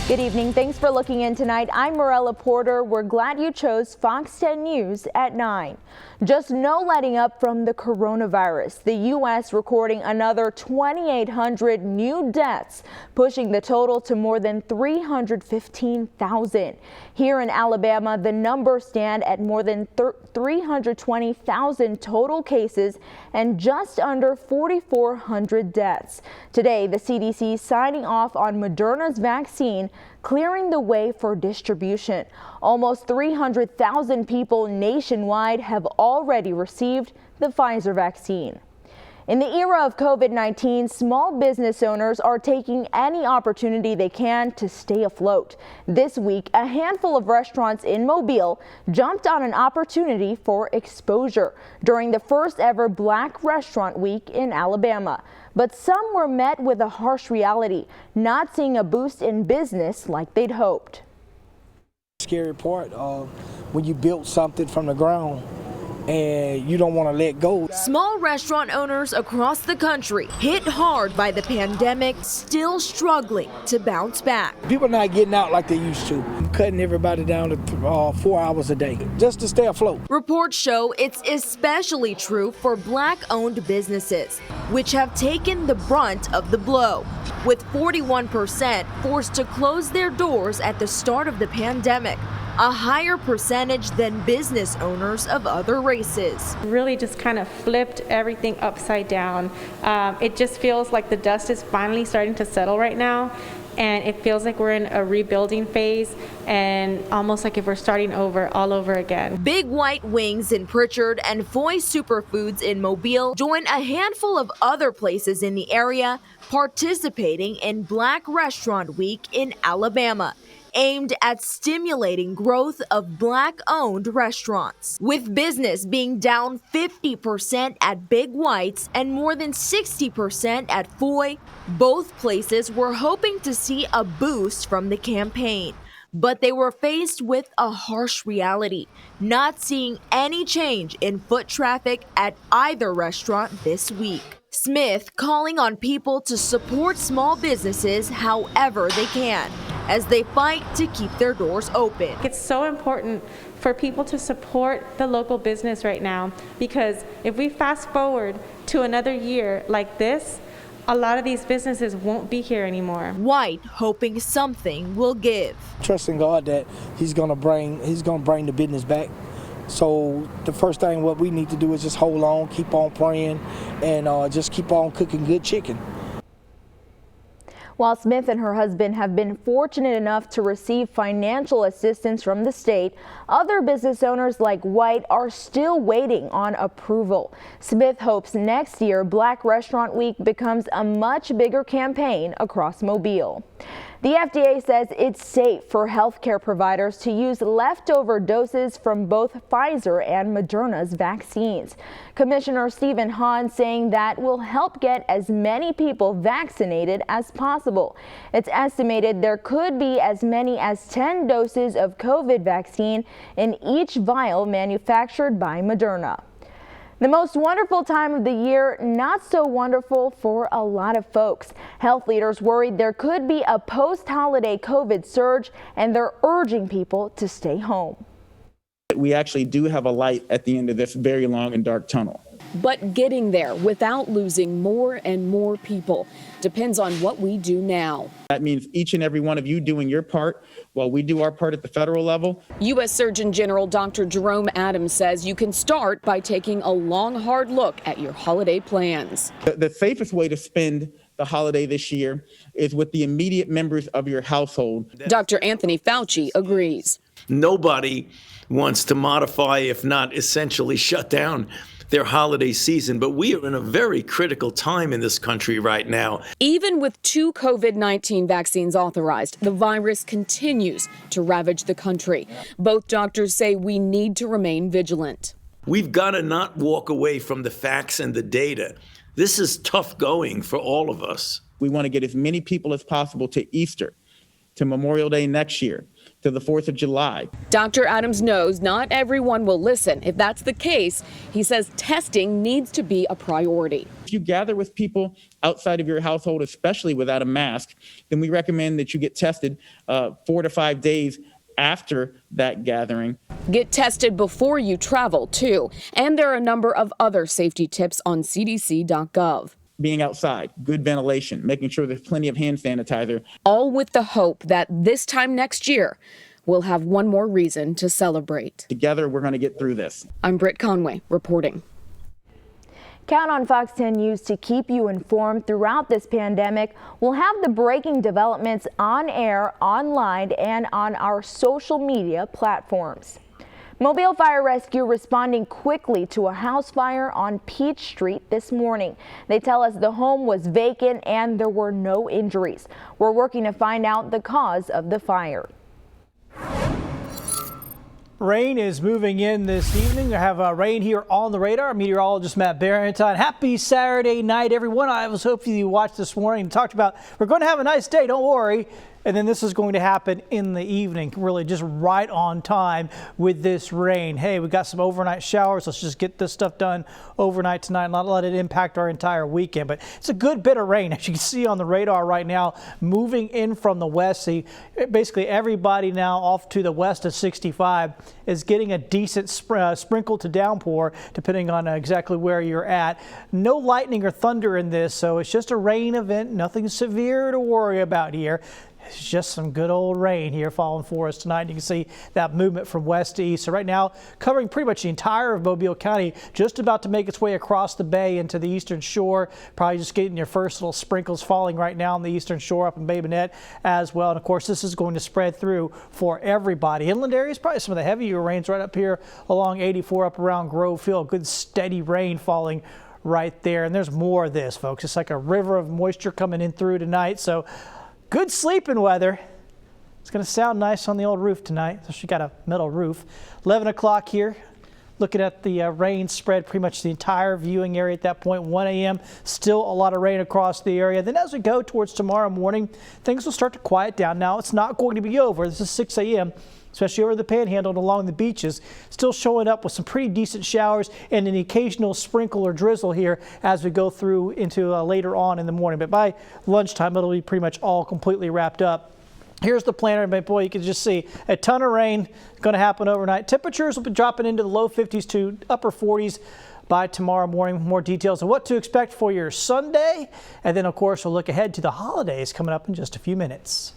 Good evening. Thanks for looking in tonight. I'm Morella Porter. We're glad you chose Fox 10 News at 9. Just no letting up from the coronavirus. The U.S. recording another 2,800 new deaths, pushing the total to more than 315,000. Here in Alabama, the numbers stand at more than 320,000 total cases and just under 4,400 deaths. Today, the CDC signing off on Moderna's vaccine, clearing the way for distribution. Almost 300,000 people nationwide have already received the Pfizer vaccine. In the era of COVID-19, small business owners are taking any opportunity they can to stay afloat. This week, a handful of restaurants in Mobile jumped on an opportunity for exposure during the first ever Black Restaurant Week in Alabama. But some were met with a harsh reality, not seeing a boost in business like they'd hoped. Scary part when you built something from the ground and you don't want to let go. Small restaurant owners across the country hit hard by the pandemic, still struggling to bounce back. People are not getting out like they used to. Cutting everybody down to 4 hours a day just to stay afloat. Reports show it's especially true for Black-owned businesses, which have taken the brunt of the blow, with 41% forced to close their doors at the start of the pandemic, a higher percentage than business owners of other races. Really just kind of flipped everything upside down. It just feels like the dust is finally starting to settle right now, and it feels like we're in a rebuilding phase and almost like if we're starting over all over again. Big White Wings in Pritchard and Foy Superfoods in Mobile join a handful of other places in the area participating in Black Restaurant Week in Alabama, aimed at stimulating growth of Black-owned restaurants. With business being down 50% at Big White's and more than 60% at Foy, both places were hoping to see a boost from the campaign. But they were faced with a harsh reality, not seeing any change in foot traffic at either restaurant this week. Smith calling on people to support small businesses however they can, as they fight to keep their doors open. It's so important for people to support the local business right now, because if we fast forward to another year like this, a lot of these businesses won't be here anymore. White hoping something will give. Trusting God that He's gonna bring the business back. So the first thing what we need to do is just hold on, keep on praying, and just keep on cooking good chicken. While Smith and her husband have been fortunate enough to receive financial assistance from the state, other business owners like White are still waiting on approval. Smith hopes next year Black Restaurant Week becomes a much bigger campaign across Mobile. The FDA says it's safe for healthcare providers to use leftover doses from both Pfizer and Moderna's vaccines. Commissioner Stephen Hahn saying that will help get as many people vaccinated as possible. It's estimated there could be as many as 10 doses of COVID vaccine in each vial manufactured by Moderna. The most wonderful time of the year, not so wonderful for a lot of folks. Health leaders worried there could be a post-holiday COVID surge, and they're urging people to stay home. We actually do have a light at the end of this very long and dark tunnel. But getting there without losing more and more people depends on what we do now. That means each and every one of you doing your part while we do our part at the federal level. U.S. Surgeon General Dr. Jerome Adams says you can start by taking a long, hard look at your holiday plans. The safest way to spend the holiday this year is with the immediate members of your household. Dr. Anthony Fauci agrees. Nobody wants to modify, if not essentially shut down their holiday season, but we are in a very critical time in this country right now. Even with 2 COVID-19 vaccines authorized, the virus continues to ravage the country. Both doctors say we need to remain vigilant. We've got to not walk away from the facts and the data. This is tough going for all of us. We want to get as many people as possible to Easter, to Memorial Day next year. to the 4th of July. Dr. Adams knows not everyone will listen. If that's the case, he says testing needs to be a priority. If you gather with people outside of your household, especially without a mask, then we recommend that you get tested 4 to 5 days after that gathering. Get tested before you travel, too. And there are a number of other safety tips on cdc.gov. Being outside, good ventilation, making sure there's plenty of hand sanitizer. All with the hope that this time next year, we'll have one more reason to celebrate. Together, we're going to get through this. I'm Britt Conway reporting. Count on Fox 10 News to keep you informed throughout this pandemic. We'll have the breaking developments on air, online, and on our social media platforms. Mobile Fire Rescue responding quickly to a house fire on Peach Street this morning. They tell us the home was vacant and there were no injuries. We're working to find out the cause of the fire. Rain is moving in this evening. We have rain here on the radar. Meteorologist Matt Barrington. Happy Saturday night, everyone. I was hoping you watched this morning and talked about we're going to have a nice day. Don't worry. And then this is going to happen in the evening, really just right on time with this rain. Hey, we got some overnight showers. Let's just get this stuff done overnight tonight and not let it impact our entire weekend. But it's a good bit of rain, as you can see on the radar right now, moving in from the west. See, basically everybody now off to the west of 65 is getting a decent sprinkle to downpour, depending on exactly where you're at. No lightning or thunder in this, so it's just a rain event. Nothing severe to worry about here. It's just some good old rain here falling for us tonight. You can see that movement from west to east. So right now, covering pretty much the entire of Mobile County, just about to make its way across the bay into the eastern shore. Probably just getting your first little sprinkles falling right now on the eastern shore up in Bay Bonnet as well. And of course, this is going to spread through for everybody. Inland areas, probably some of the heavier rains right up here along 84 up around Grove Field. Good steady rain falling right there. And there's more of this, folks. It's like a river of moisture coming in through tonight. So good sleeping weather. It's going to sound nice on the old roof tonight. So she got a metal roof. 11 o'clock here. Looking at the rain spread pretty much the entire viewing area at that point. 1 a.m. Still a lot of rain across the area. Then as we go towards tomorrow morning, things will start to quiet down. Now it's not going to be over. This is 6 a.m. especially over the Panhandle and along the beaches, still showing up with some pretty decent showers and an occasional sprinkle or drizzle here as we go through into later on in the morning. But by lunchtime, it'll be pretty much all completely wrapped up. Here's the planner, but boy, you can just see a ton of rain going to happen overnight. Temperatures will be dropping into the low 50s to upper 40s by tomorrow morning. More details of what to expect for your Sunday. And then, of course, we'll look ahead to the holidays coming up in just a few minutes.